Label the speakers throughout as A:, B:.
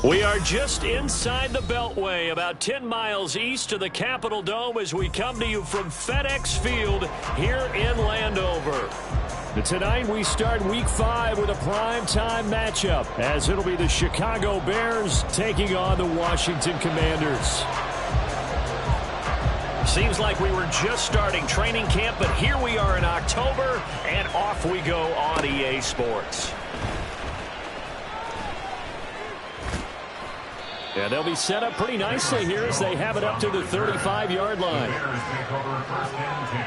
A: We are just inside the Beltway, about 10 miles east of the Capitol Dome as we come to you from FedEx Field here in Landover. Tonight we start Week 5 with a primetime matchup, as it'll be the Chicago Bears taking on the Washington Commanders. Seems like we were just starting training camp, but here we are in October, and off we go on EA Sports. Yeah, they'll be set up pretty nicely here as they have it up to the 35-yard line.
B: The Bears take over first and 10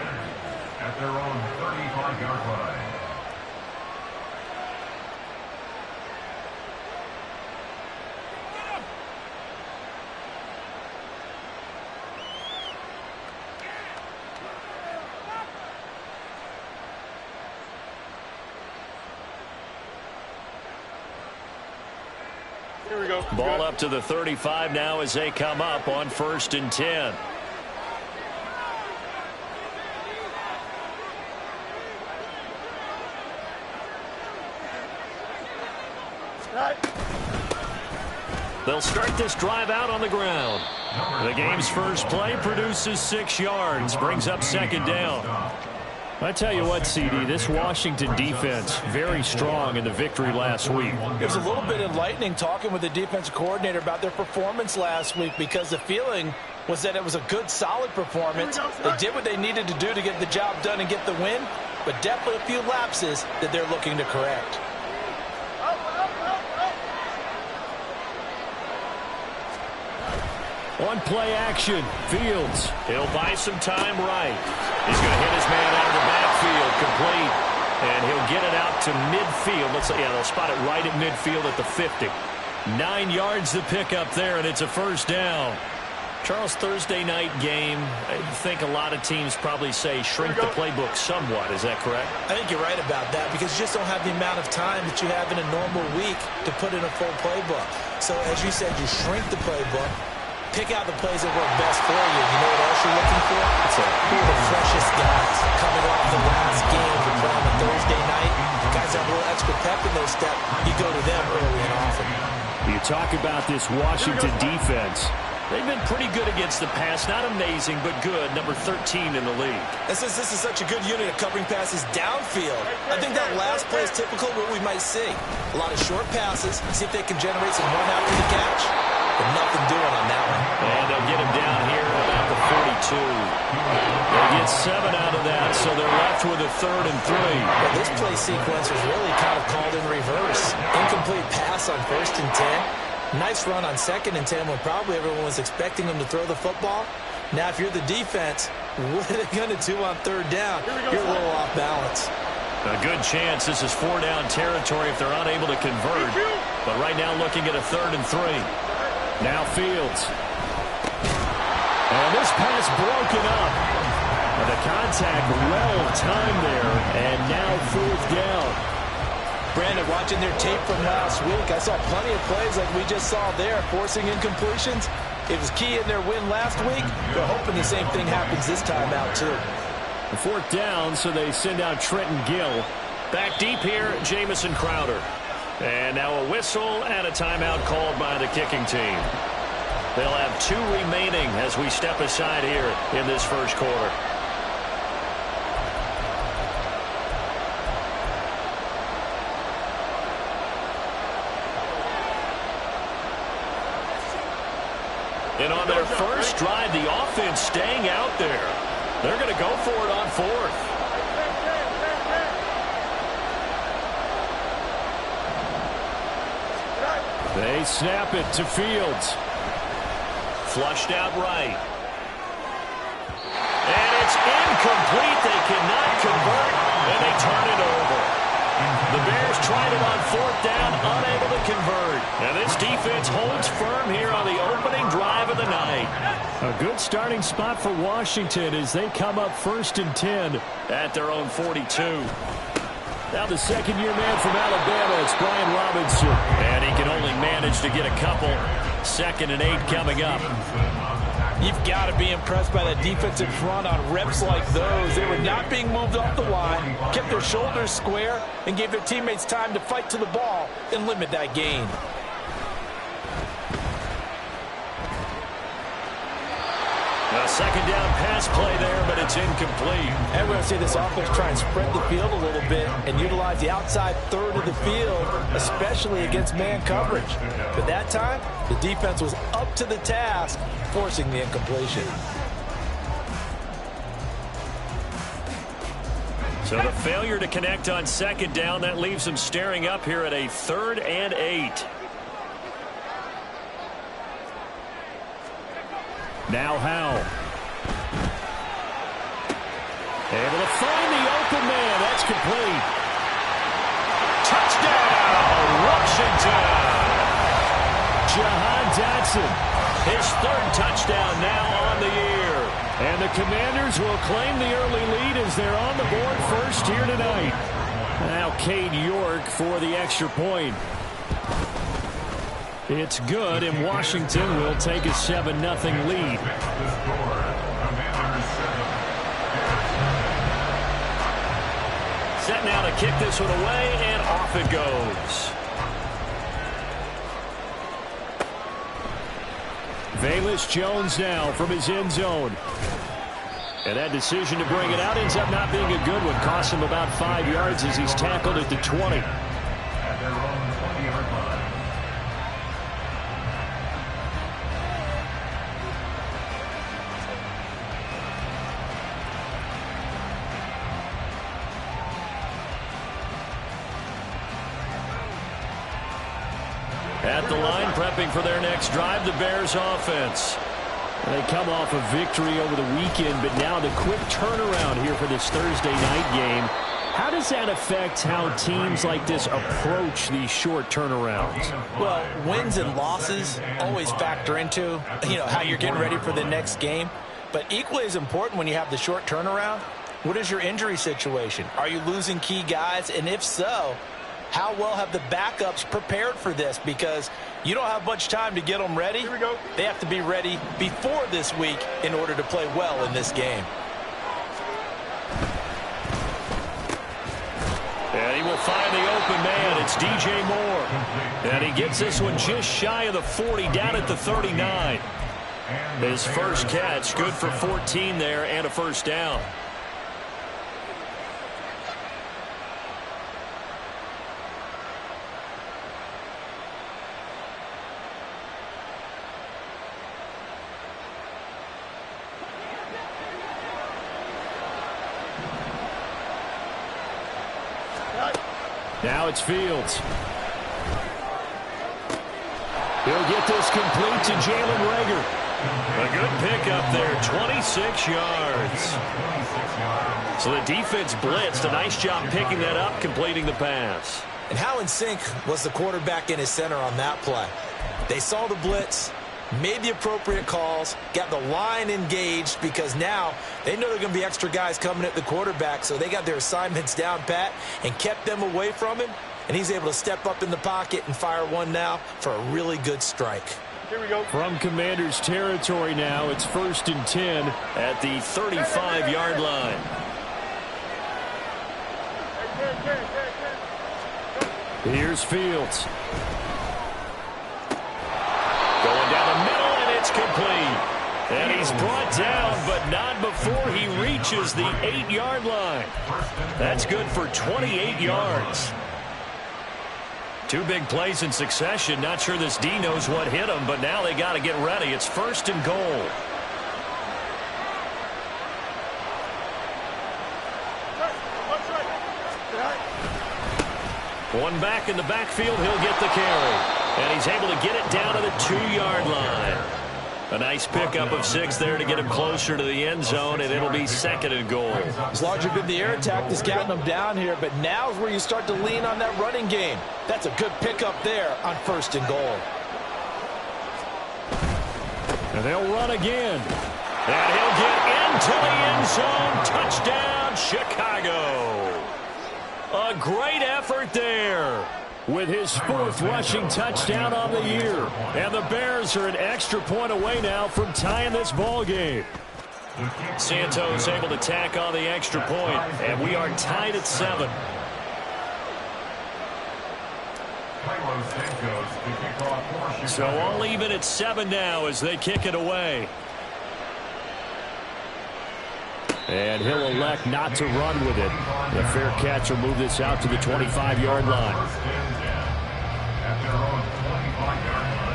B: at their own 35-yard line.
C: Here we go.
A: Ball up to the 35 now as they come up on first and 10. They'll start this drive out on the ground. The game's first play produces 6 yards, brings up second down. I tell you what, CD, this Washington defense, very strong in the victory last week.
D: It was a little bit enlightening talking with the defensive coordinator about their performance last week, because the feeling was that it was a good, solid performance. They did what they needed to do to get the job done and get the win, but definitely a few lapses that they're looking to correct.
A: On play action, Fields. He'll buy some time right. He's going to hit his man out of the backfield, complete. And he'll get it out to midfield. They'll spot it right at midfield at the 50. 9 yards to pick up there, and it's a first down. Charles, Thursday night game, I think a lot of teams probably say shrink the playbook somewhat. Is that correct?
D: I think you're right about that, because you just don't have the amount of time that you have in a normal week to put in a full playbook. So, as you said, you shrink the playbook. Pick out the plays that work best for you. You know what else you're looking for? Who are the freshest guys coming off the last game to play on a Thursday night? Guys have a little extra pep in their step. You go to them early and often.
A: You talk about this Washington defense. They've been pretty good against the pass. Not amazing, but good. Number 13 in the league.
D: And since this is such a good unit of covering passes downfield, I think that last play is typical of what we might see. A lot of short passes. See if they can generate some run after the catch. But nothing doing on that one.
A: And they'll get him down here at about the 42. They get 7 out of that, so they're left with a 3rd and 3.
D: Well, this play sequence was really kind of called in reverse. Incomplete pass on 1st and 10. Nice run on 2nd and 10 when probably everyone was expecting them to throw the football. Now, if you're the defense, what are they going to do on 3rd down? You're a little off balance.
A: A good chance this is 4-down territory if they're unable to convert. But right now looking at a 3rd and 3. Now Fields. And this pass broken up. And the contact well timed there. And now 4th down.
D: Brandon, watching their tape from last week, I saw plenty of plays like we just saw there, forcing incompletions. It was key in their win last week. They're hoping the same thing happens this time out, too.
A: The 4th down, so they send out Trenton Gill. Back deep here, Jamison Crowder. And now a whistle and a timeout called by the kicking team. They'll have 2 remaining as we step aside here in this first quarter. And on their first drive, the offense staying out there. They're going to go for it on 4th. They snap it to Fields. Flushed out right. And it's incomplete. They cannot convert, and they turn it over. The Bears tried it on 4th down, unable to convert. And this defense holds firm here on the opening drive of the night. A good starting spot for Washington as they come up 1st and 10 at their own 42. Now the second-year man from Alabama, it's Brian Robinson. And he can only manage to get a couple. 2nd and 8 coming up.
D: You've got to be impressed by that defensive front on reps like those. They were not being moved off the line, kept their shoulders square, and gave their teammates time to fight to the ball and limit that gain.
A: A second down pass play there, but it's incomplete.
D: And we're going to see this offense try and spread the field a little bit and utilize the outside third of the field, especially against man coverage. But that time, the defense was up to the task, forcing the incompletion.
A: So the failure to connect on second down, that leaves them staring up here at a 3rd and 8. Now Howell. Able to find the open man. That's complete. Touchdown, Washington. Jahan Dotson, his 3rd touchdown now on the year. And the Commanders will claim the early lead as they're on the board first here tonight. Now Cade York for the extra point. It's good, and Washington will take a 7-0 lead. Set now to kick this one away, and off it goes. Velus Jones now from his end zone. And that decision to bring it out ends up not being a good one. Costs him about 5 yards as he's tackled at the 20.
B: At their own 20-yard line.
A: At the line, prepping for their next drive, the Bears offense. They come off a victory over the weekend, but now the quick turnaround here for this Thursday night game. How does that affect how teams like this approach these short turnarounds?
D: Well, wins and losses always factor into, how you're getting ready for the next game. But equally as important when you have the short turnaround, what is your injury situation? Are you losing key guys? And if so, how well have the backups prepared for this? Because you don't have much time to get them ready. Here we go. They have to be ready before this week in order to play well in this game.
A: And he will find the open man. It's DJ Moore. And he gets this one just shy of the 40, down at the 39. His first catch, good for 14 there and a first down. Now it's Fields. He'll get this complete to Jalen Reagor. A good pickup there, 26 yards. So the defense blitzed. A nice job picking that up, completing the pass.
D: And how in sync was the quarterback and his center on that play? They saw the blitz, made the appropriate calls, got the line engaged, because now they know there are going to be extra guys coming at the quarterback, so they got their assignments down pat and kept them away from him, and he's able to step up in the pocket and fire one now for a really good strike.
A: Here we go. From Commanders territory now, it's 1st and 10 at the 35-yard line. Here's Fields. Going down the middle, and it's complete. And he's brought down, but not before he reaches the 8-yard line. That's good for 28 yards. Two big plays in succession. Not sure this D knows what hit him, but now they got to get ready. It's 1st and goal. One back in the backfield, he'll get the carry. And he's able to get it down to the 2-yard line. A nice pickup of 6 there to get him closer to the end zone, and it'll be 2nd and goal.
D: As large as the air attack is getting them down here, but now is where you start to lean on that running game. That's a good pickup there on 1st and goal.
A: And they'll run again. And he'll get into the end zone. Touchdown, Chicago. A great effort there with his 4th rushing touchdown on the year. And the Bears are an extra point away now from tying this ball game. Santos able to tack on the extra point, and we are tied at 7.
B: So
A: all even at 7 now as they kick it away. And he'll elect not to run with it. The fair catch will move this out to the 25-yard line.
B: At their own 25-yard line.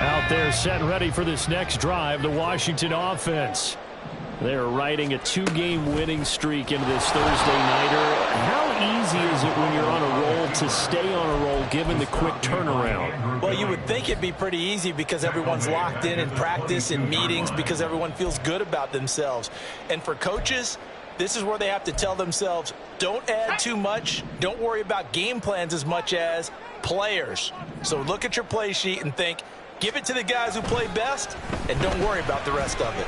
A: Out there set ready for this next drive, the Washington offense. They're riding a 2-game winning streak into this Thursday nighter. How easy is it when you're on a roll to stay on a roll given the quick turnaround?
D: Well, you would think it'd be pretty easy because everyone's locked in practice and meetings because everyone feels good about themselves. And for coaches, this is where they have to tell themselves, don't add too much. Don't worry about game plans as much as players. So look at your play sheet and think, give it to the guys who play best and don't worry about the rest of it.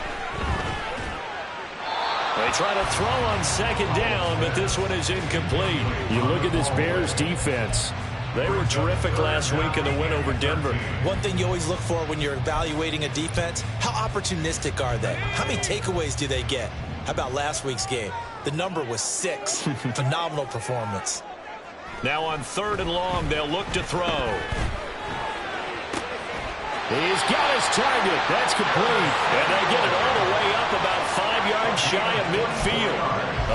A: They try to throw on second down, but this one is incomplete. You look at this Bears defense. They were terrific last week in the win over Denver.
D: One thing you always look for when you're evaluating a defense, how opportunistic are they? How many takeaways do they get? How about last week's game? The number was 6. Phenomenal performance.
A: Now on 3rd and long, they'll look to throw. He's got his target. That's complete. And they get it all the way up about 5 yards shy of midfield.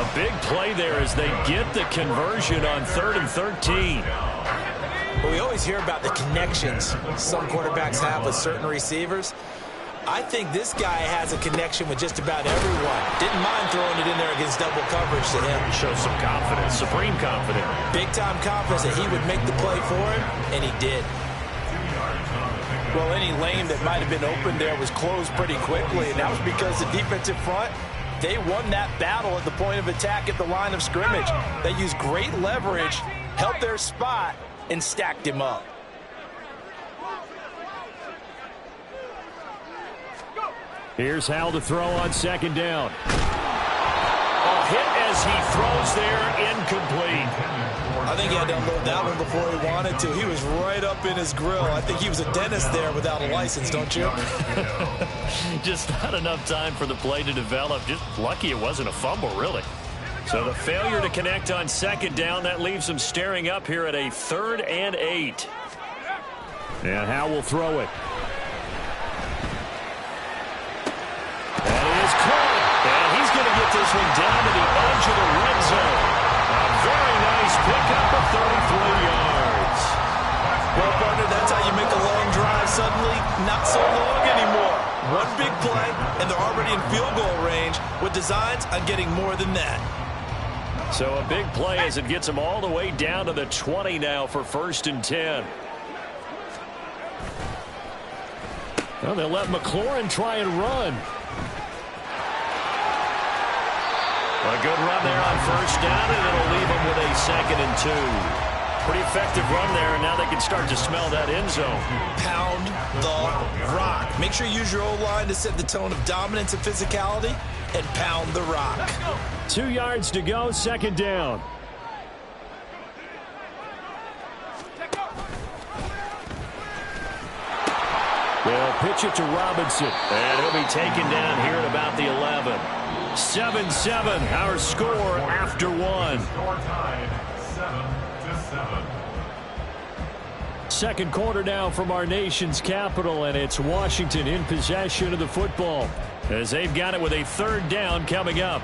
A: A big play there as they get the conversion on 3rd and 13.
D: Well, we always hear about the connections some quarterbacks have with certain receivers. I think this guy has a connection with just about everyone. Didn't mind throwing it in there against double coverage to him.
A: Shows some confidence, supreme confidence.
D: Big-time confidence that he would make the play for him, and he did. Well, any lane that might have been open there was closed pretty quickly, and that was because the defensive front, they won that battle at the point of attack at the line of scrimmage. They used great leverage, held their spot, and stacked him up.
A: Here's Howell to throw on second down. A hit as he throws there, incomplete.
D: I think he had to unload that one before he wanted to. He was right up in his grill. I think he was a dentist there without a license, don't you?
A: Just not enough time for the play to develop. Just lucky it wasn't a fumble, really. So the failure to connect on second down, that leaves him staring up here at a 3rd and 8. And Howell will throw it. That is caught. And he's going to get this one down to the edge of the red zone. A very nice pickup of 33 yards.
D: Well, partner, that's how you make a long drive suddenly not so long anymore. One big play, and they're already in field goal range with designs on getting more than that.
A: So a big play as it gets them all the way down to the 20 now for 1st and 10. Well, they'll let McLaurin try and run. A good run there on 1st down, and it'll leave them with a 2nd and 2. Pretty effective run there, and now they can start to smell that end zone.
D: Pound the rock. Make sure you use your O-line to set the tone of dominance and physicality, and pound the rock.
A: 2 yards to go, 2nd down. They'll pitch it to Robinson, and he'll be taken down here at about the 11. 7-7, our score after 1.
B: Score tied 7-7.
A: Second quarter now from our nation's capital, and it's Washington in possession of the football as they've got it with a 3rd down coming up.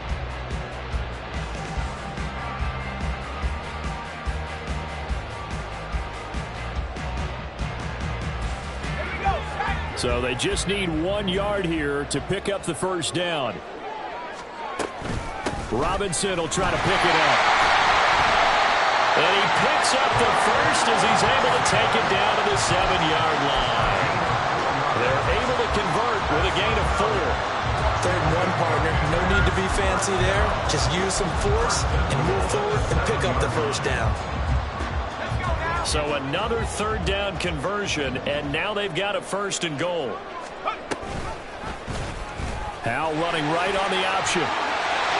A: So they just need 1 yard here to pick up the 1st down. Robinson will try to pick it up. And he picks up the 1st as he's able to take it down to the 7-yard line. They're able to convert with a gain of 4.
D: 3rd and 1, partner. No need to be fancy there. Just use some force and move forward and pick up the 1st down.
A: So another 3rd down conversion, and now they've got a 1st and goal. Howell running right on the option.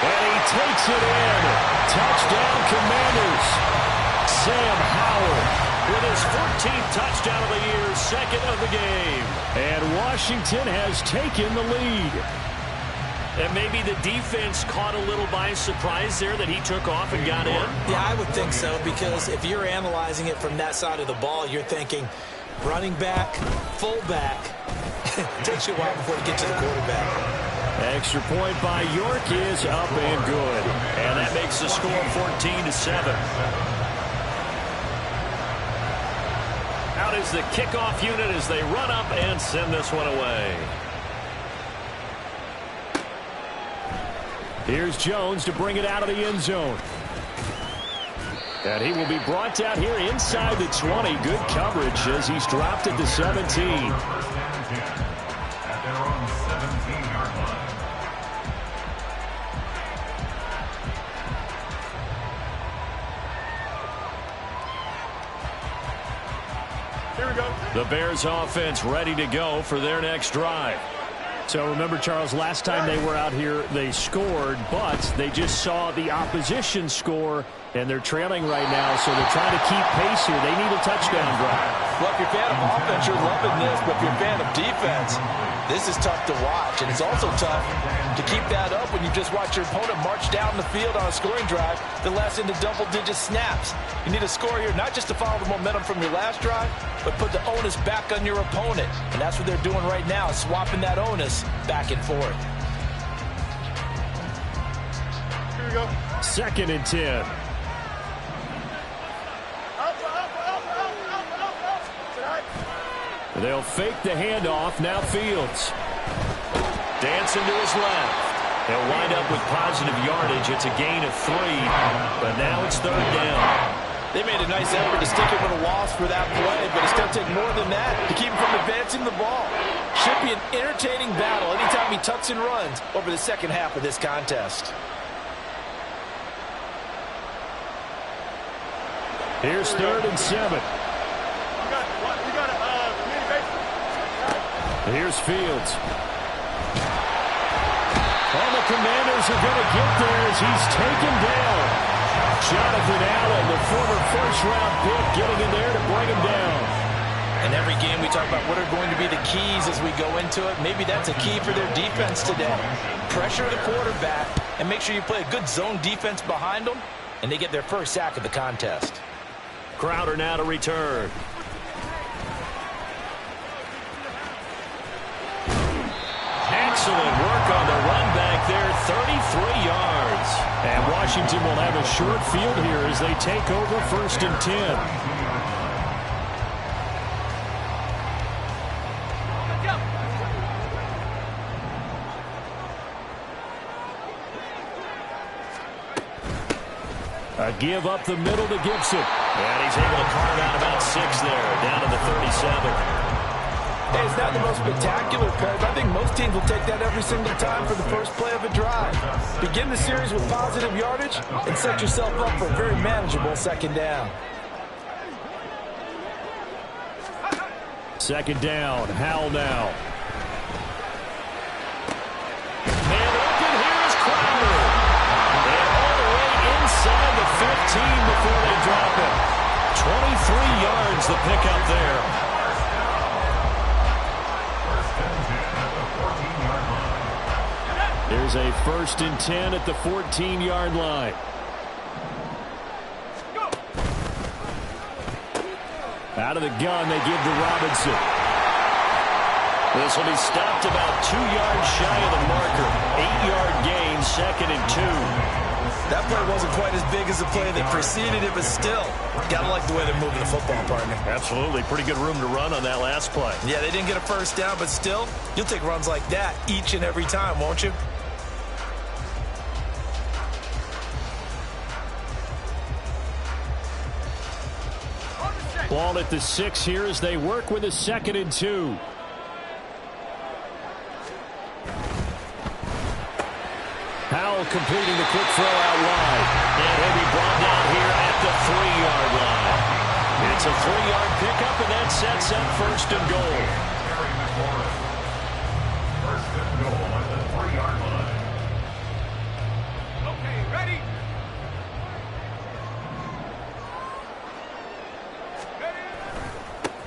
A: And he takes it in. Touchdown, Commanders. Sam Howell with his 14th touchdown of the year, 2nd of the game. And Washington has taken the lead. And maybe the defense caught a little by surprise there that he took off and got in?
D: Yeah, I would think so, because if you're analyzing it from that side of the ball, you're thinking, running back, fullback. It takes you a while before you get to the quarterback.
A: Extra point by York is up and good. And that makes the score 14-7. Out is the kickoff unit as they run up and send this one away. Here's Jones to bring it out of the end zone. And he will be brought down here inside the 20. Good coverage as he's dropped at the 17.
B: At their own 17-yard line.
A: Here we go. The Bears offense ready to go for their next drive.
C: So remember, Charles, last time they were out here, they scored, but they just saw the opposition score, and they're trailing right now, so they're trying to keep pace here. They need a touchdown drive.
D: Well, if you're a fan of offense, you're loving this, but if you're a fan of defense, this is tough to watch, and it's also tough to keep that up when you just watch your opponent march down the field on a scoring drive that lasts into double-digit snaps. You need a score here, not just to follow the momentum from your last drive, but put the onus back on your opponent, and that's what they're doing right now, swapping that onus back and forth.
C: Here we go.
A: 2nd and 10. They'll fake the handoff. Now Fields. Dancing to his left. He'll wind up with positive yardage. It's a gain of 3, but now it's 3rd down.
D: They made a nice effort to stick it with a loss for that play, but it's going to take more than that to keep him from advancing the ball. Should be an entertaining battle anytime he tucks and runs over the second half of this contest.
A: Here's 3rd and 7. Here's Fields. And the Commanders are going to get there as he's taken down. Jonathan Allen, the former first-round pick, getting in there to bring him down.
D: In every game we talk about what are going to be the keys as we go into it. Maybe that's a key for their defense today. Pressure the quarterback and make sure you play a good zone defense behind them, and they get their first sack of the contest.
A: Crowder now to return. Excellent work on the run back there, 33 yards. And Washington will have a short field here as they take over 1st and 10. A give up the middle to Gibson. And he's able to carve out about 6 there, down to the 37.
D: Hey, it's not the most spectacular play, but I think most teams will take that every single time for the first play of a drive. Begin the series with positive yardage and set yourself up for a very manageable 2nd down.
A: 2nd down, Howell now. And open here is Crowder. And all the way inside the 15 before they drop it. 23 yards the pickup there. There's a 1st and 10 at the 14-yard line. Out of the gun, they give to Robinson. This will be stopped about 2 yards shy of the marker. 8-yard gain, 2nd and 2.
D: That play wasn't quite as big as the play that preceded it, but still, gotta like the way they're moving the football, partner.
A: Absolutely. Pretty good room to run on that last play.
D: Yeah, they didn't get a first down, but still, you'll take runs like that each and every time, won't you?
A: Ball at the 6 here as they work with a 2nd and 2. Howell completing the quick throw out wide. And he'll be brought down here at the 3-yard line. It's a 3-yard pickup, and that sets up 1st and goal.
B: First and goal at the 3-yard line. Okay, ready?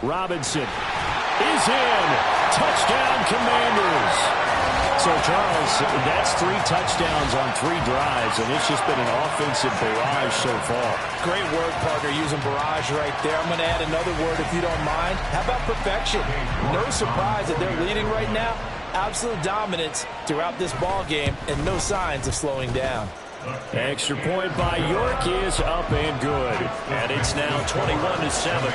A: Robinson is in. Touchdown, Commanders.
C: So, Charles, that's 3 touchdowns on 3 drives, and it's just been an offensive barrage so far.
D: Great word, partner, using barrage right there. I'm going to add another word if you don't mind. How about perfection? No surprise that they're leading right now. Absolute dominance throughout this ball game and no signs of slowing down.
C: Extra point by York is up and good. And it's now 21-7.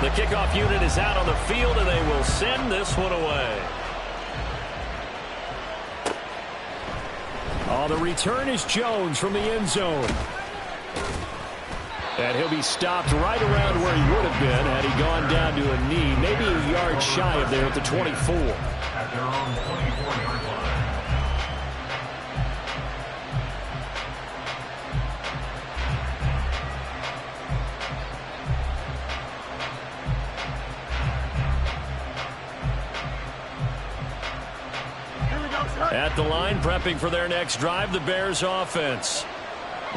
C: The kickoff unit is out on the field, and they will send this one away. Oh, the return is Jones from the end zone. And he'll be stopped right around where he would have been had he gone down to a knee, maybe a yard shy of there at the 24.
B: At their own 24-yard line.
C: At the line, prepping for their next drive, the Bears offense.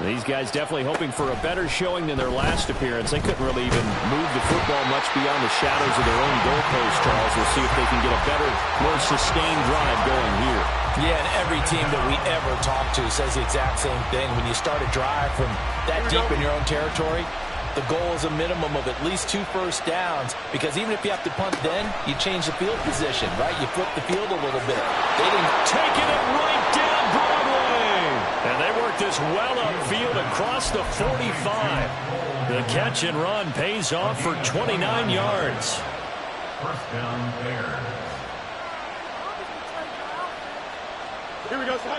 C: These guys definitely hoping for a better showing than their last appearance. They couldn't really even move the football much beyond the shadows of their own goalpost, Charles. We'll see if they can get a better, more sustained drive going here.
D: Yeah, and every team that we ever talk to says the exact same thing. When you start a drive from that deep in your own territory, the goal is a minimum of at least 2 first downs, because even if you have to punt then, you change the field position, right? You flip the field a little bit. They didn't
C: taking it right down Broadway. And they work this well upfield across the 45. The catch and run pays off for 29 yards.
B: First down there.
E: Here we go, Ty.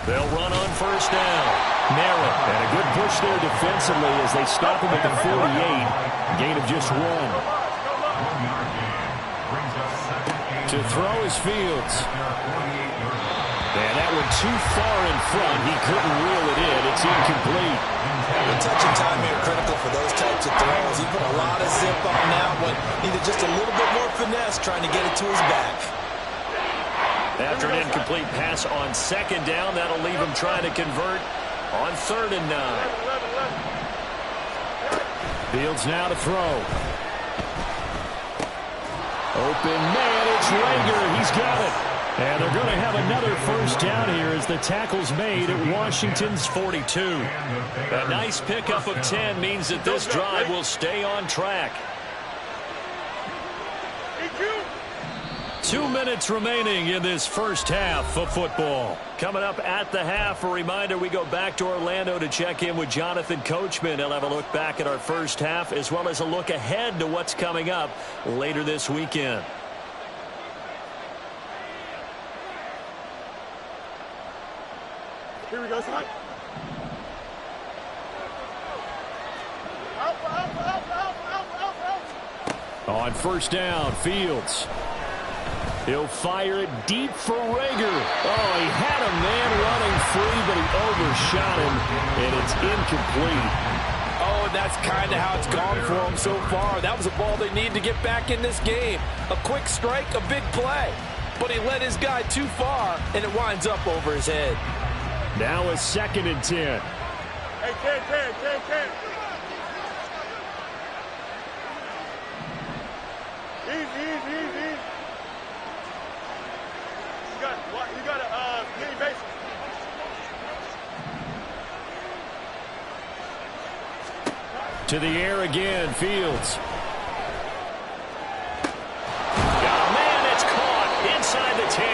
C: They'll run on first down. Narrow. And a good push there defensively as they stop him at the 48. Gain of just 1.
B: 1 yard gain. Brings up second and
C: To throw is Fields. And that one too far in front. He couldn't reel it in. It's incomplete.
D: The touch and time here critical for those types of throws. He put a lot of zip on that one. Needed just a little bit more finesse trying to get it to his back.
C: After an incomplete pass on second down, that'll leave him trying to convert on 3rd and 9. Fields now to throw. Open man, it's Rager. He's got it. And they're going to have another first down here as the tackle's made at Washington's 42. A nice pickup of 10 means that this drive will stay on track. 2 minutes remaining in this first half of football. Coming up at the half, a reminder, we go back to Orlando to check in with Jonathan Coachman. He'll have a look back at our first half as well as a look ahead to what's coming up later this weekend.
E: Here we go, son.
C: On first down, Fields. He'll fire it deep for Rager. Oh, he had a man running free, but he overshot him, and it's incomplete.
D: Oh, and that's kind of how it's gone for him so far. That was a ball they need to get back in this game. A quick strike, a big play. But he led his guy too far, and it winds up over his head.
C: Now a 2nd and 10.
E: Hey, 10. Easy. You got a mini base.
C: To the air again, Fields. Got a man, it's caught inside the 10.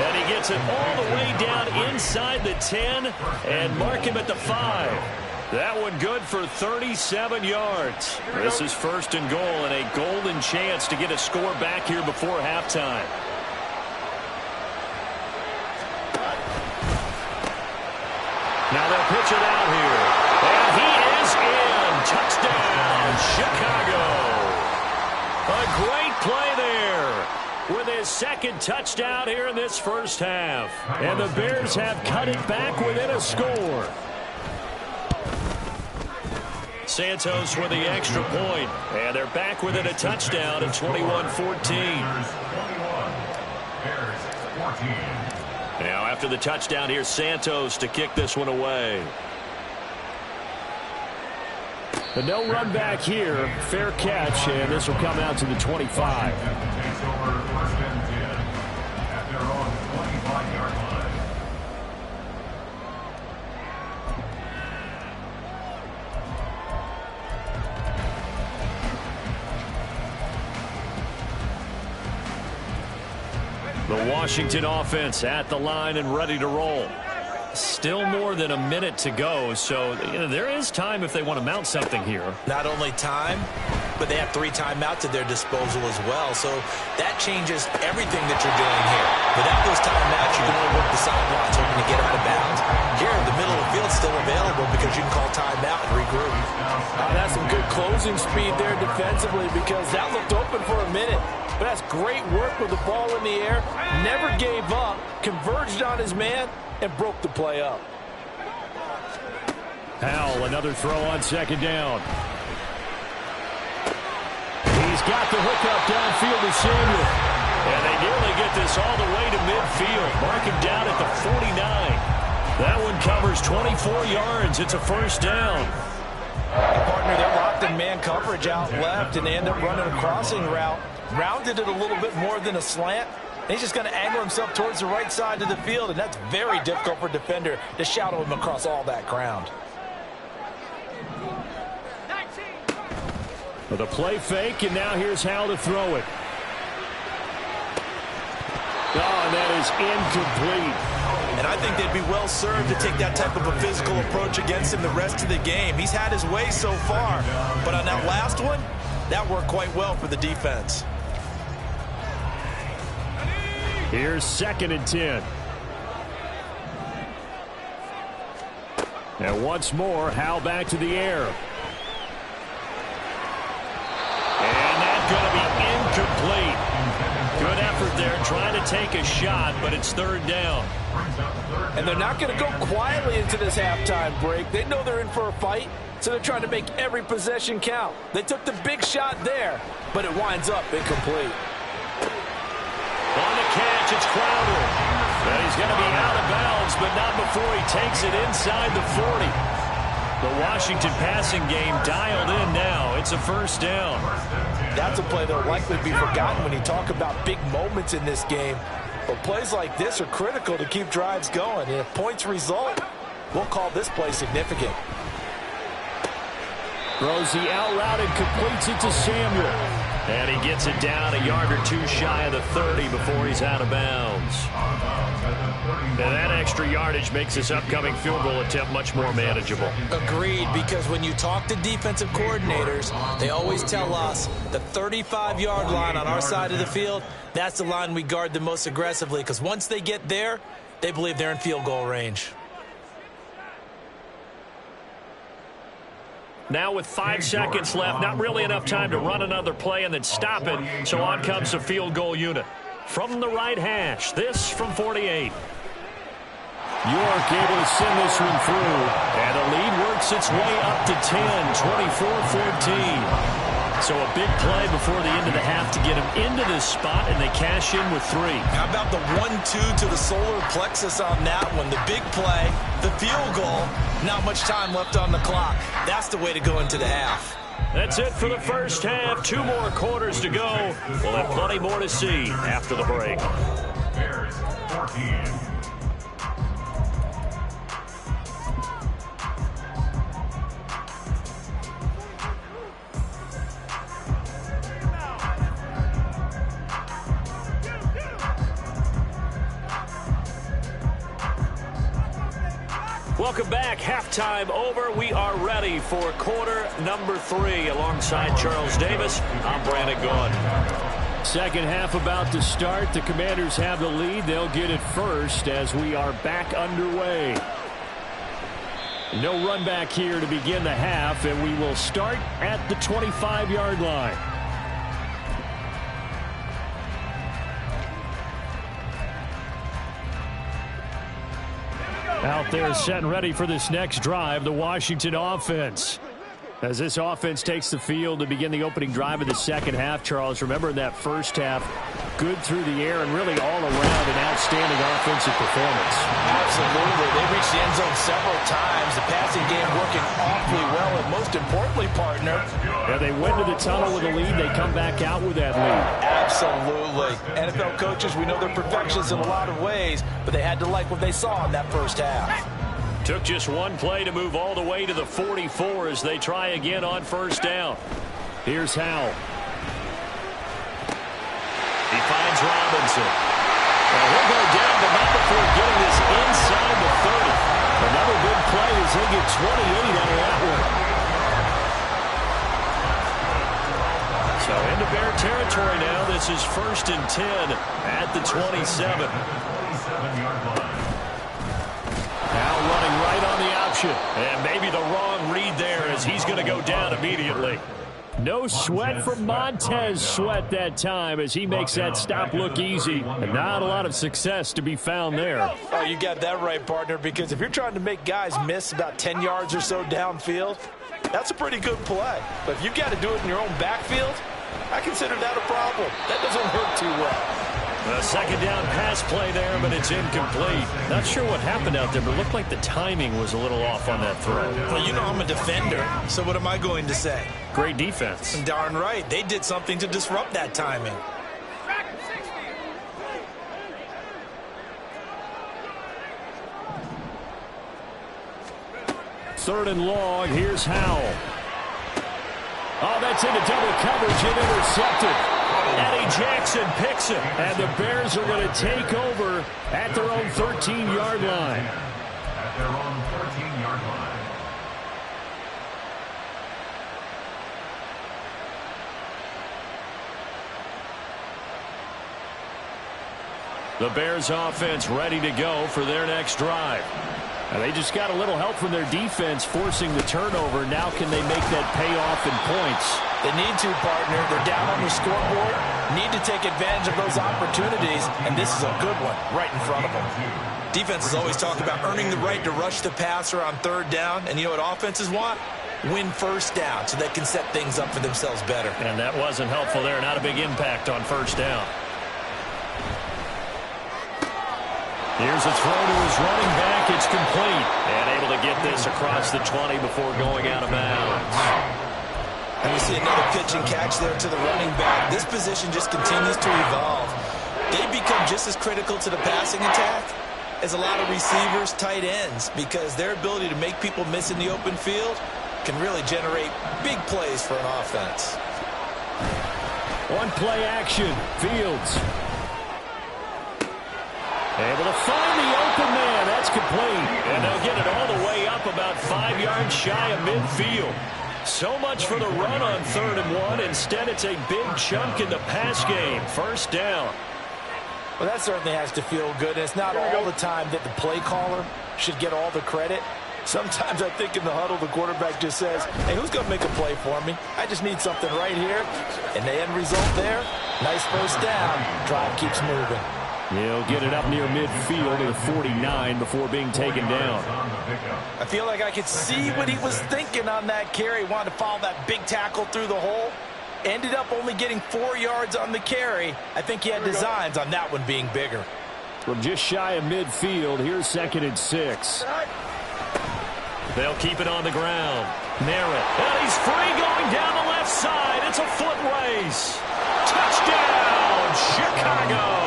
C: And he gets it all the way down inside the 10 and mark him at the 5. That one good for 37 yards. This is 1st and goal and a golden chance to get a score back here before halftime. Now they'll pitch it out here. And he is in. Touchdown, Chicago. A great play there with his 2nd touchdown here in this first half. And the Bears have cut it back within a score. Santos with the extra point. And they're back within a touchdown at 21-14.
B: 14.
A: Now after the touchdown, here's Santos to kick this one away.
C: But no run back here. Fair catch, and this will come out to the 25.
B: Washington takes over 1st and 10 at their own 25-yard line.
C: The Washington offense at the line and ready to roll. Still more than a minute to go, so there is time if they want to mount something here.
D: Not only time, but they have 3 timeouts at their disposal as well. So that changes everything that you're doing here. Without those timeouts, you can only work the sidelines hoping to get out of bounds. Here, the middle of the field's still available because you can call timeout and regroup.
F: That's some good closing speed there defensively because that looked open for a minute. But that's great work with the ball in the air. Never gave up, converged on his man, and broke the play up.
C: Howell, another throw on 2nd down. He's got the hookup downfield to Samuel.
A: And they nearly get this all the way to midfield. Mark him down at the 49. That one covers 24 yards. It's a 1st down.
F: Partner, they're locked in man coverage out left, and they end up running a crossing route. Rounded it a little bit more than a slant. He's just going to angle himself towards the right side of the field, and that's very difficult for a defender to shadow him across all that ground.
C: With a play fake, and now here's Howell to throw it. Oh, and that is incomplete.
D: And I think they'd be well served to take that type of a physical approach against him the rest of the game. He's had his way so far, but on that last one, that worked quite well for the defense.
C: Here's 2nd and 10. And once more, Howell back to the air. And that's going to be incomplete. Good effort there, trying to take a shot, but it's 3rd down.
F: And they're not going to go quietly into this halftime break. They know they're in for a fight, so they're trying to make every possession count. They took the big shot there, but it winds up incomplete.
A: On the catch, it's Crowder. And he's going to be out of bounds, but not before he takes it inside the 40. The Washington passing game dialed in now. It's a 1st down.
F: That's a play that will likely be forgotten when you talk about big moments in this game. But plays like this are critical to keep drives going. And if points result, we'll call this play significant.
C: Throws the out route and completes it to Samuel.
A: And he gets it down a yard or 2 shy of the 30 before he's out of bounds. And that extra yardage makes this upcoming field goal attempt much more manageable.
D: Agreed, because when you talk to defensive coordinators, they always tell us the 35-yard line on our side of the field, that's the line we guard the most aggressively, because once they get there, they believe they're in field goal range.
A: Now with 5 seconds left, not really enough time to run another play and then stop it, so on comes the field goal unit. From the right hash, this from 48.
C: York able to send this one through.
A: And the lead works its way up to 10, 24-14. So a big play before the end of the half to get him into this spot, and they cash in with 3.
D: How about the 1-2 to the solar plexus on that one? The big play, the field goal, not much time left on the clock. That's the way to go into the half.
A: That's it for the first half. 2 more quarters to go. We'll have plenty more to see after the break.
B: Bears 14.
A: Welcome back. Halftime over. We are ready for quarter number 3. Alongside Charles Davis, I'm Brandon Gaudin.
C: Second half about to start. The Commanders have the lead. They'll get it first as we are back underway. No run back here to begin the half, and we will start at the 25-yard line. Out there set and ready for this next drive, the Washington offense. As this offense takes the field to begin the opening drive of the second half, Charles, remember in that first half, good through the air and really all around an outstanding offensive performance.
F: Absolutely. They reached the end zone several times. The passing game working awfully well, and most importantly, partner.
C: Yeah, they went to the tunnel with a lead. They come back out with that lead.
F: Absolutely. NFL coaches, we know they're perfectionists in a lot of ways, but they had to like what they saw in that first half.
A: Took just one play to move all the way to the 44 as they try again on first down.
C: Here's Howell.
A: He finds Robinson. Well, he'll go down, but not before getting this inside the 30. Another big play as they get 28 out of that one. So into Bear territory now. This is 1st and 10 at the 27.
B: 27-yard line.
C: Now running right on the option.
A: And maybe the wrong read there as he's going to go down immediately.
C: No sweat from Montez Sweat that time as he makes that stop look easy. And not a lot of success to be found there.
F: Oh, you got that right, partner, because if you're trying to make guys miss about 10 yards or so downfield, that's a pretty good play. But if you've got to do it in your own backfield, I consider that a problem. That doesn't hurt too well.
A: A second down pass play there, but it's incomplete.
C: Not sure what happened out there, but it looked like the timing was a little off on that throw.
D: Well, you know I'm a defender, so what am I going to say?
C: Great defense.
D: Darn right. They did something to disrupt that timing.
C: Third and long. Here's Howell. Oh, that's into double coverage and intercepted.
A: Eddie Jackson picks it.
C: And the Bears are going to take over at their own 13-yard line.
B: At their own 13-yard line.
A: The Bears offense ready to go for their next drive.
C: And they just got a little help from their defense forcing the turnover. Now can they make that pay off in points?
F: They need to, partner. They're down on the scoreboard. Need to take advantage of those opportunities, and this is a good one right in front of them.
D: Defenses always talk about earning the right to rush the passer on third down, and you know what offenses want? Win first down so they can set things up for themselves better.
A: And that wasn't helpful there. Not a big impact on first down. Here's a throw to his running back. It's complete. And able to get this across the 20 before going out of bounds.
D: And we see another pitch and catch there to the running back. This position just continues to evolve. They become just as critical to the passing attack as a lot of receivers, tight ends, because their ability to make people miss in the open field can really generate big plays for an offense.
C: One play action. Fields. Able to find the open man. That's complete.
A: And they'll get it all the way up about 5 yards shy of midfield. So much for the run on 3rd and 1. Instead, it's a big chunk in the pass game. First down.
F: Well, that certainly has to feel good. And it's not all the time that the play caller should get all the credit. Sometimes I think in the huddle, the quarterback just says, hey, who's going to make a play for me? I just need something right here. And the end result there, nice first down. Drive keeps moving.
C: He'll get it up near midfield to the 49 before being taken down.
F: I feel like I could see what he was thinking on that carry. Wanted to follow that big tackle through the hole. Ended up only getting 4 yards on the carry. I think he had designs on that one being bigger.
C: From just shy of midfield, here's 2nd and 6.
A: They'll keep it on the ground. Merritt. And he's free going down the left side. It's a foot race. Touchdown, Chicago.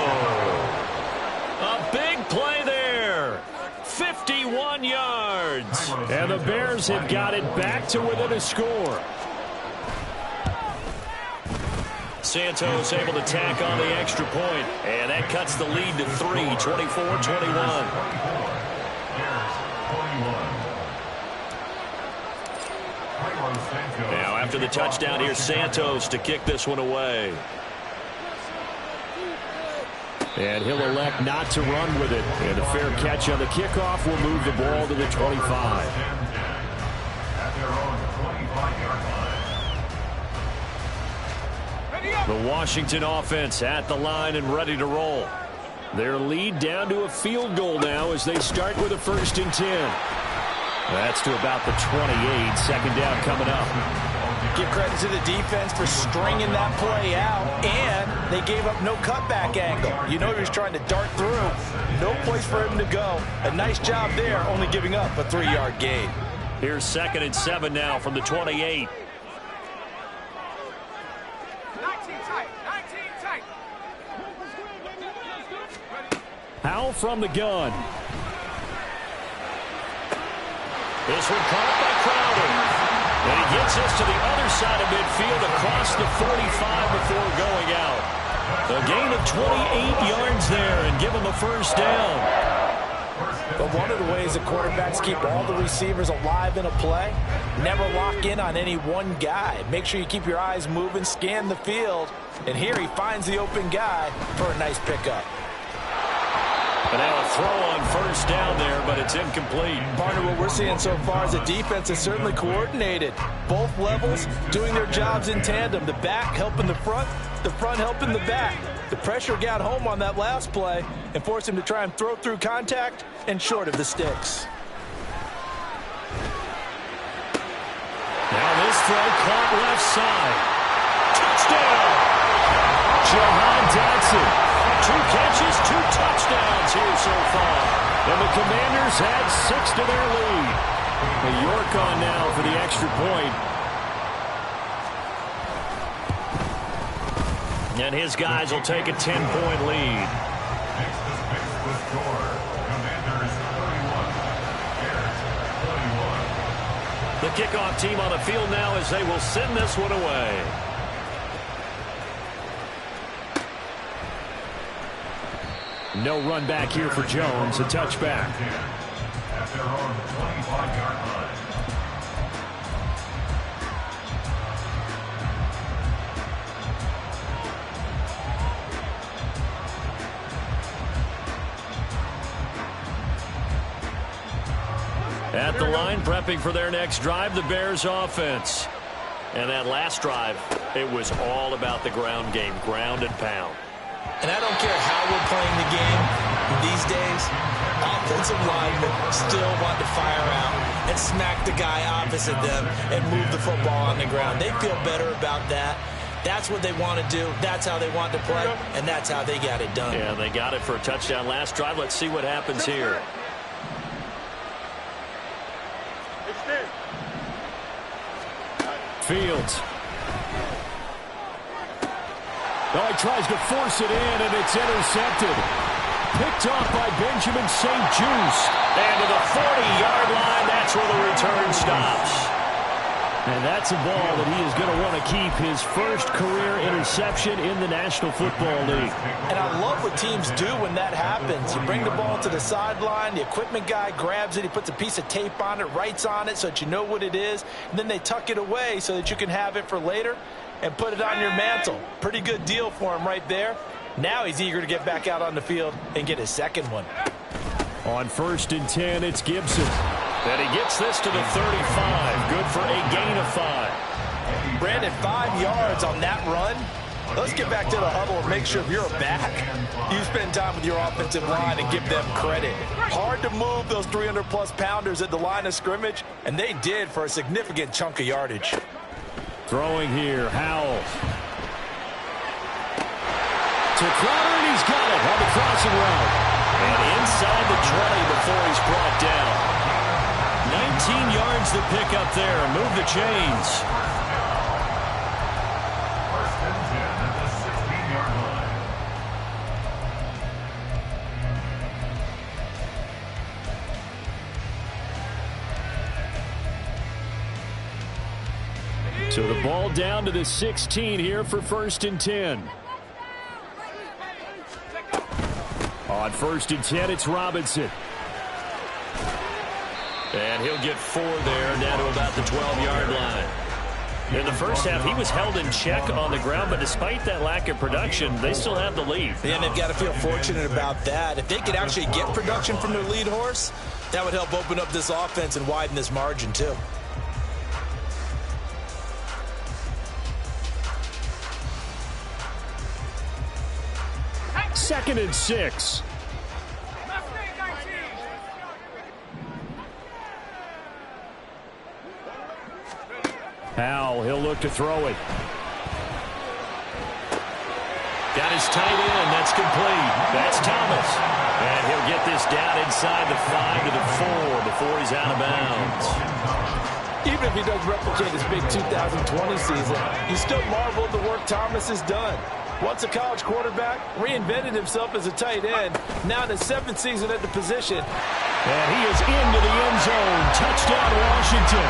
A: A big play there. 51 yards.
C: And the Bears have got it back to within a score.
A: Santos able to tack on the extra point. And that cuts the lead to 3, 24-21. Now after the touchdown, here's Santos to kick this one away.
C: And he'll elect not to run with it. And a fair catch on the kickoff will move the ball to the 25.
B: At their own 25-yard line.
C: The Washington offense at the line and ready to roll. Their lead down to a field goal now as they start with a 1st and 10. That's to about the 28. Second down coming up.
F: Give credit to the defense for stringing that play out, and they gave up no cutback angle. You know he was trying to dart through. No place for him to go. A nice job there, only giving up a 3-yard gain.
C: Here's 2nd and 7 now from the 28.
E: 19 tight. 19 tight.
C: Howell from the gun.
A: This one caught by Crowder. And he gets us to the other side of midfield across the 45 before going out. A gain of 28 yards there and give him a first down.
F: But one of the ways the quarterbacks keep all the receivers alive in a play, never lock in on any one guy. Make sure you keep your eyes moving, scan the field. And here he finds the open guy for a nice pickup.
A: And now a throw on first down there, but it's incomplete.
F: Partner, what we're seeing so far is the defense is certainly coordinated. Both levels doing their jobs in tandem. The back helping the front helping the back. The pressure got home on that last play and forced him to try and throw through contact and short of the sticks.
A: Now this throw caught left side. Touchdown! Jahan Dotson. 2 catches, 2 touchdowns here so far. And the Commanders add 6 to their lead. New York on now for the extra point. And his guys will take a 10-point lead.
B: Next the score. Commanders 31. Bears 31.
A: The kickoff team on the field now as they will send this one away.
C: No run back here for Jones. A touchback.
B: At their own 25-yard line.
A: At the line, prepping for their next drive, the Bears offense. And that last drive, it was all about the ground game, ground and pound.
D: And I don't care how we're playing the game these days, offensive linemen still want to fire out and smack the guy opposite them and move the football on the ground. They feel better about that. That's what they want to do. That's how they want to play, and that's how they got it done.
A: Yeah, they got it for a touchdown last drive. Let's see what happens here.
C: Fields. Oh, he tries to force it in, and it's intercepted. Picked off by Benjamin St-Juste.
A: And to the 40-yard line, that's where the return stops.
C: And that's a ball that he is going to want to keep, his first career interception in the National Football League.
F: And I love what teams do when that happens. You bring the ball to the sideline, the equipment guy grabs it, he puts a piece of tape on it, writes on it so that you know what it is, and then they tuck it away so that you can have it for later and put it on your mantle. Pretty good deal for him right there. Now he's eager to get back out on the field and get his second one.
C: On 1st and 10, it's Gibson.
A: And he gets this to the 35. Good for a gain of 5.
F: Brandon, 5 yards on that run. Let's get back to the huddle and make sure if you're back, you spend time with your offensive line and give them credit. Hard to move those 300-plus pounders at the line of scrimmage, and they did for a significant chunk of yardage.
C: Throwing here, Howell. To Crowder, and he's got it on the crossing route.
A: And inside the 20 before he's brought down. 19 yards to pick up there. Move the chains.
B: First and 10 at the 16-yard line.
C: So the ball down to the 16 here for 1st and 10. On 1st and 10, it's Robinson.
A: And he'll get 4 there, down to about the 12-yard line. In the first half, he was held in check on the ground, but despite that lack of production, they still have the lead.
D: Yeah, and they've got to feel fortunate about that. If they could actually get production from their lead horse, that would help open up this offense and widen this margin, too.
C: Second and 6. Powell, he'll look to throw it.
A: Got his tight end. That's complete. That's Thomas. And he'll get this down inside the 5 to the 4 before he's out of bounds.
F: Even if he does replicate his big 2020 season, you still marvel at the work Thomas has done. Once a college quarterback, reinvented himself as a tight end. Now in his 7th season at the position.
C: And he is into the end zone. Touchdown, Washington.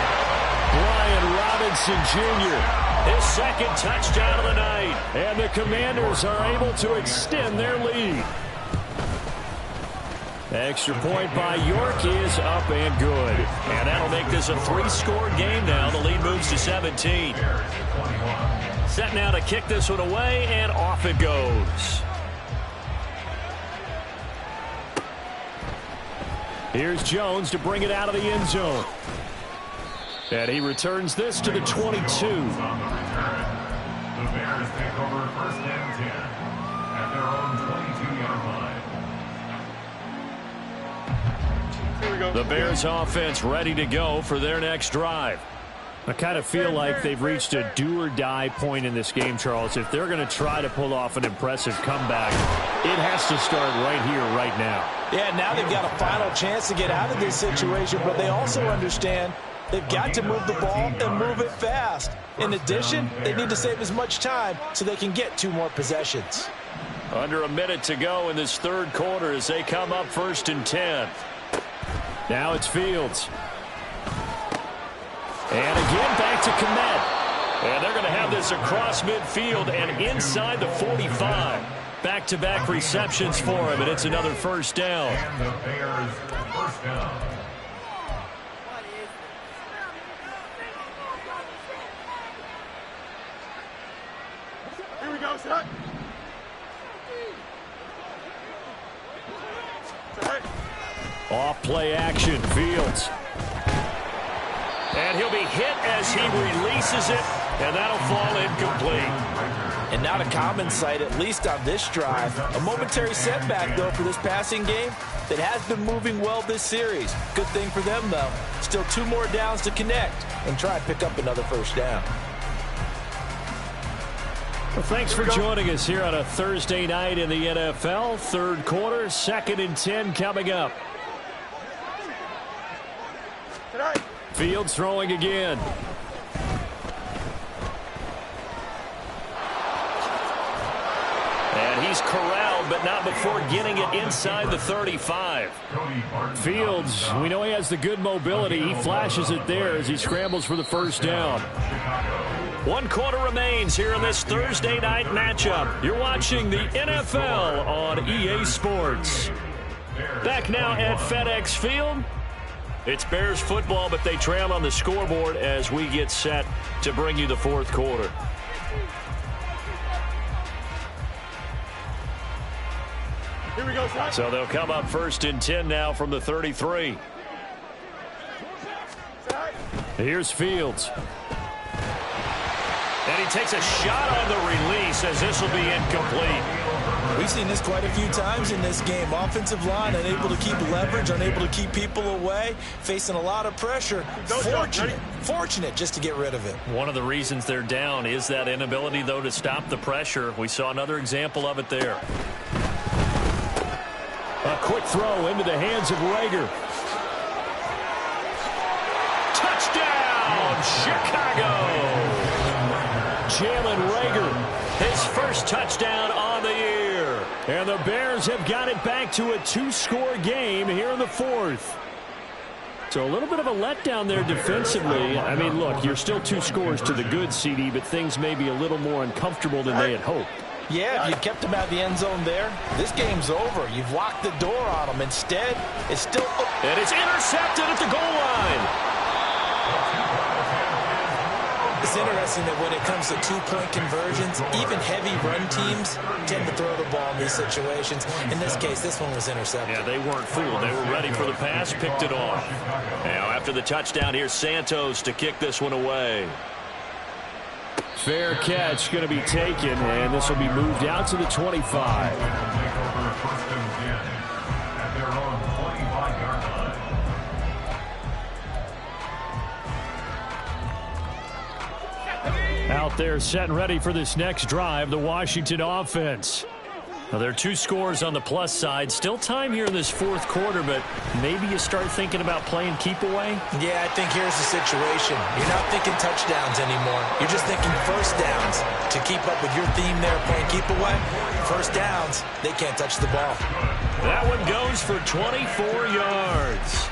C: Brian Robinson Jr.
A: His 2nd touchdown of the night.
C: And the Commanders are able to extend their lead. Extra point by York is up and good.
A: And that'll make this a 3-score game now. The lead moves to 17. Set now to kick this one away, and off it goes.
C: Here's Jones to bring it out of the end zone. And he returns this to the 22.
B: The Bears take over 1st and 10 at their own 22-yard line.
C: The Bears offense ready to go for their next drive. I kind of feel like they've reached a do-or-die point in this game, Charles. If they're going to try to pull off an impressive comeback, it has to start right here, right now.
F: Yeah, now they've got a final chance to get out of this situation, but they also understand they've got to move the ball and move it fast. In addition, they need to save as much time so they can get 2 more possessions.
C: Under a minute to go in this 3rd quarter as they come up 1st and 10. Now it's Fields. And again, back to Kmet. And they're going to have this across midfield and inside the 45. Back-to-back receptions for him, and it's another 1st down.
B: And the Bears 1st down.
E: Here we go, set.
C: Off play action, Fields. And he'll be hit as he releases it, and that'll fall incomplete.
F: And not a common sight, at least on this drive. A momentary setback, though, for this passing game that has been moving well this series. Good thing for them, though. Still 2 more downs to connect and try and pick up another 1st down.
C: Well, thanks for joining us here on a Thursday night in the NFL. 3rd quarter, 2nd and 10 coming up. Fields throwing again. And he's corralled, but not before getting it inside the 35. Fields, we know he has the good mobility. He flashes it there as he scrambles for the 1st down.
A: 1 quarter remains here in this Thursday night matchup. You're watching the NFL on EA Sports. Back now at FedEx Field. It's Bears football, but they trail on the scoreboard as we get set to bring you the 4th quarter.
E: Here we go, son.
C: So they'll come up 1st and 10 now from the 33. Here's Fields.
A: And he takes a shot on the release as this will be incomplete.
D: We've seen this quite a few times in this game. Offensive line unable to keep leverage, unable to keep people away, facing a lot of pressure. Fortunate just to get rid of it.
A: One of the reasons they're down is that inability, though, to stop the pressure. We saw another example of it there.
C: A quick throw into the hands of Rager.
A: Touchdown, Chicago!
C: Jalen Rager,
A: his 1st touchdown on the year.
C: And the Bears have got it back to a 2-score game here in the 4th. So a little bit of a letdown there defensively. I mean, look, you're still 2 scores to the good, CD, but things may be a little more uncomfortable than they had hoped.
F: Yeah, if you kept him out of the end zone there, this game's over. You've locked the door on him. Instead, it's still...
A: And it's intercepted at the goal line.
D: It's interesting that when it comes to 2-point conversions, even heavy run teams tend to throw the ball in these situations. In this case, this one was intercepted.
A: Yeah, they weren't fooled. They were ready for the pass, picked it off. Now, after the touchdown, here's Santos to kick this one away.
C: Fair catch going to be taken, and this will be moved out to the 25. out there set and ready for this next drive, the Washington offense. Now, there are 2 scores on the plus side. Still time here in this fourth quarter, but maybe you start thinking about playing keep away?
D: Yeah, I think here's the situation. You're not thinking touchdowns anymore. You're just thinking first downs. To keep up with your theme there, playing keep away, first downs, they can't touch the ball.
C: That one goes for 24 yards.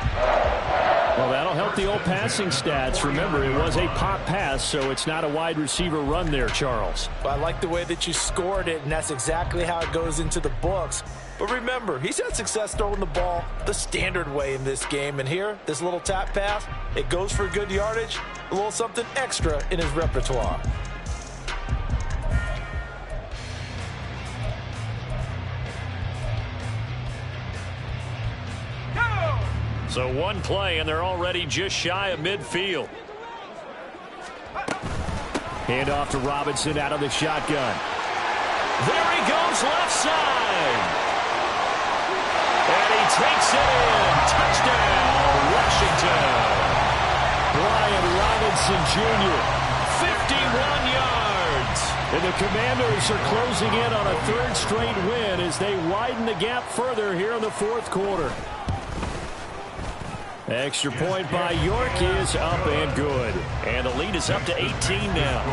C: Well, that'll help the old passing stats. Remember, it was a pop pass, so it's not a wide receiver run there, Charles.
D: Well, I like the way that you scored it, and that's exactly how it goes into the books. But remember, he's had success throwing the ball the standard way in this game. And here, this little tap pass, it goes for good yardage, a little something extra in his repertoire.
C: So one play, and they're already just shy of midfield. Hand off to Robinson out of the shotgun. There he goes left side. And he takes it in. Touchdown, Washington. Brian Robinson Jr., 51 yards. And the Commanders are closing in on a 3rd straight win as they widen the gap further here in the fourth quarter. Extra point by York is up and good. And the lead is up to 18 now.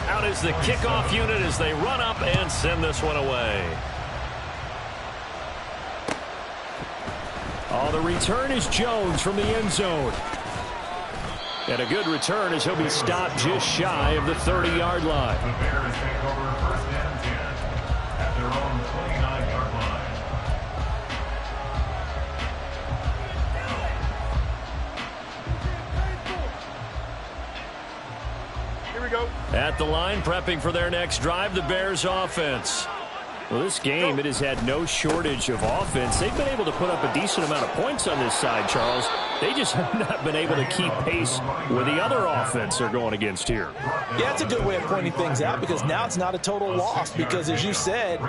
C: Out is the kickoff unit as they run up and send this one away. Oh, the return is Jones from the end zone. And a good return as he'll be stopped just shy of the 30-yard line.
B: The Bears take over first and 10 at their own 29-yard line.
C: At the line, prepping for their next drive, the Bears offense. Well, this game, it has had no shortage of offense. They've been able to put up a decent amount of points on this side, Charles. They just have not been able to keep pace with the other offense they're going against here.
D: Yeah, it's a good way of pointing things out because now it's not a total loss because, as you said,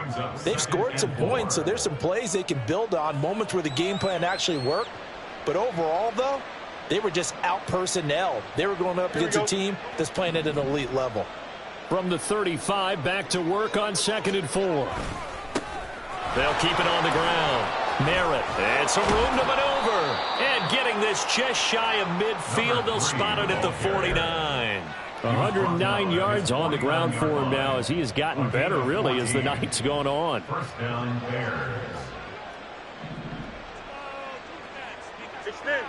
D: they've scored some points, so there's some plays they can build on, moments where the game plan actually worked. But overall, though, they were just out-personnel. They were going up against a team that's playing at an elite level.
C: From the 35, back to work on 2nd and 4. They'll keep it on the ground. Merritt, and some room to maneuver. And getting this just shy of midfield, they'll spot it at the 49. 109 yards on the ground for him now as he has gotten better, really, as the night's gone on.
B: First down, Bears.
E: Extend.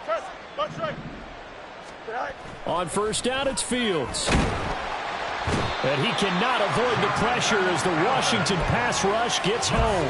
E: Trust. Watch right.
C: On first down, it's Fields. And he cannot avoid the pressure as the Washington pass rush gets home.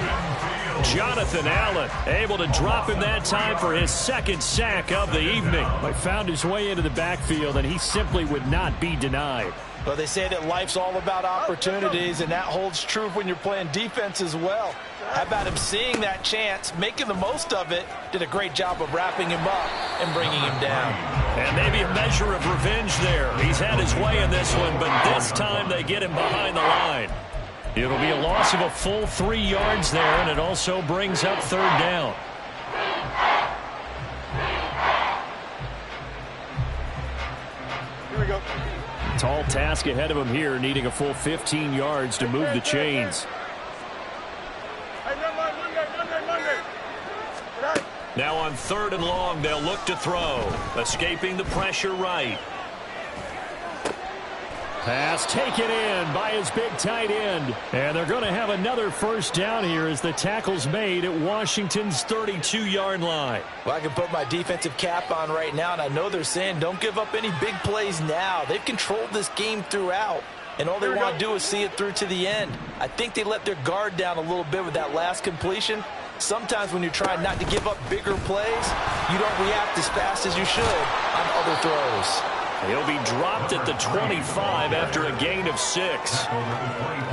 C: Jonathan Allen able to drop him that time for his 2nd sack of the evening. But found his way into the backfield, and he simply would not be denied.
D: Well, they say that life's all about opportunities, and that holds true when you're playing defense as well. How about him seeing that chance, making the most of it, did a great job of wrapping him up and bringing him down.
C: And maybe a measure of revenge there. He's had his way in this one, but this time they get him behind the line. It'll be a loss of a full 3 yards there, and it also brings up 3rd down.
E: Here we go.
C: Tall task ahead of him here, needing a full 15 yards to move the chains. Now on 3rd and long, they'll look to throw. Escaping the pressure right. Pass taken in by his big tight end. And they're going to have another first down here as the tackle's made at Washington's 32-yard line.
D: Well, I can put my defensive cap on right now, and I know they're saying don't give up any big plays now. They've controlled this game throughout, and all they want to do is see it through to the end. I think they let their guard down a little bit with that last completion. Sometimes when you're trying not to give up bigger plays, you don't react as fast as you should on other throws.
C: He'll be dropped at the 25 after a gain of 6.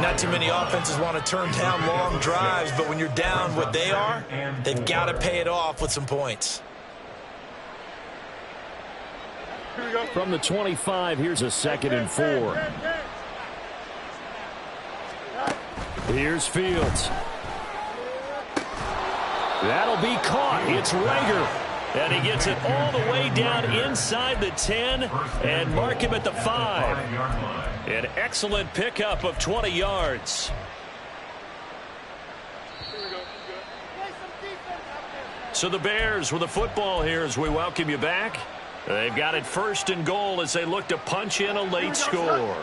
D: Not too many offenses want to turn down long drives, but when you're down what they are, they've got to pay it off with some points.
C: From the 25, here's a 2nd and 4. Here's Fields. That'll be caught. It's Rager. And he gets it all the way down inside the 10 and mark him at the 5. An excellent pickup of 20 yards. So the Bears with the football here as we welcome you back. They've got it 1st and goal as they look to punch in a late score.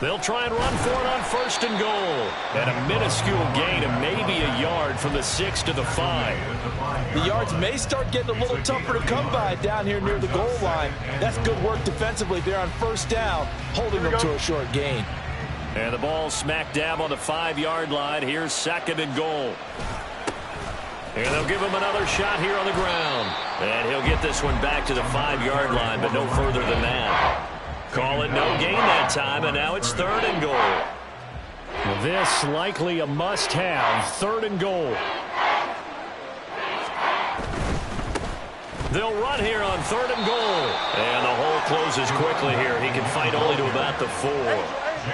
C: They'll try and run for it on 1st and goal. And a minuscule gain of maybe a yard from the 6 to the 5.
F: The yards may start getting a little tougher to come by down here near the goal line. That's good work defensively there on 1st down, holding them to a short gain.
C: And the ball smack dab on the 5-yard line. Here's 2nd and goal. And they'll give him another shot here on the ground. And he'll get this one back to the 5-yard line, but no further than that. Call it no gain that time, and now it's 3rd and goal. This likely a must-have. 3rd and goal. They'll run here on 3rd and goal. And the hole closes quickly here. He can fight only to about the 4.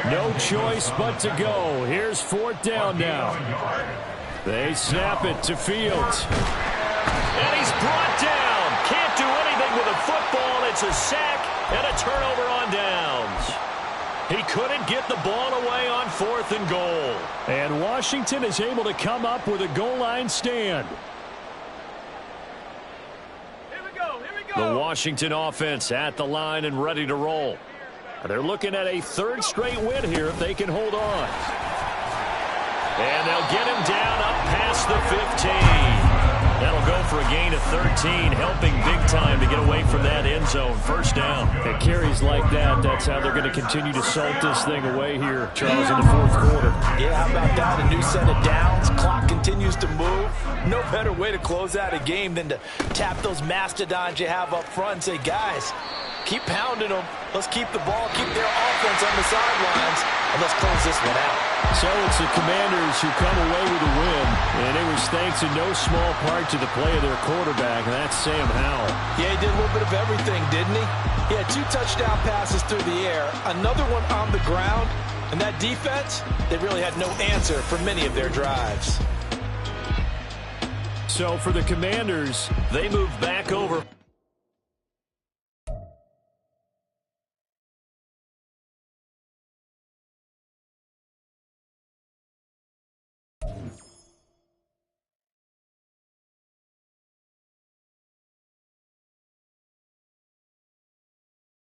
C: No choice but to go. Here's 4th down now. They snap it to Fields. And he's brought down. Can't do anything with a football. It's a sack and a turnover on downs. He couldn't get the ball away on 4th and goal. And Washington is able to come up with a goal line stand.
E: Here we go.
C: The Washington offense at the line and ready to roll. They're looking at a 3rd straight win here if they can hold on. And they'll get him down up past the 15. That'll go for a gain of 13, helping big time to get away from that end zone. 1st down. It carries like that. That's how they're going to continue to salt this thing away here, Charles, in the 4th quarter.
F: Yeah, how about that? A new set of downs. Clock continues to move. No better way to close out a game than to tap those mastodons you have up front and say, guys, keep pounding them. Let's keep the ball, keep their offense on the sidelines, and let's close this one out.
C: So it's the Commanders who come away with a win, and it was thanks in no small part to the play of their quarterback, and that's Sam Howell.
F: Yeah, he did a little bit of everything, didn't he? He had 2 touchdown passes through the air, another one on the ground, and that defense, they really had no answer for many of their drives.
C: So for the Commanders, they move back over.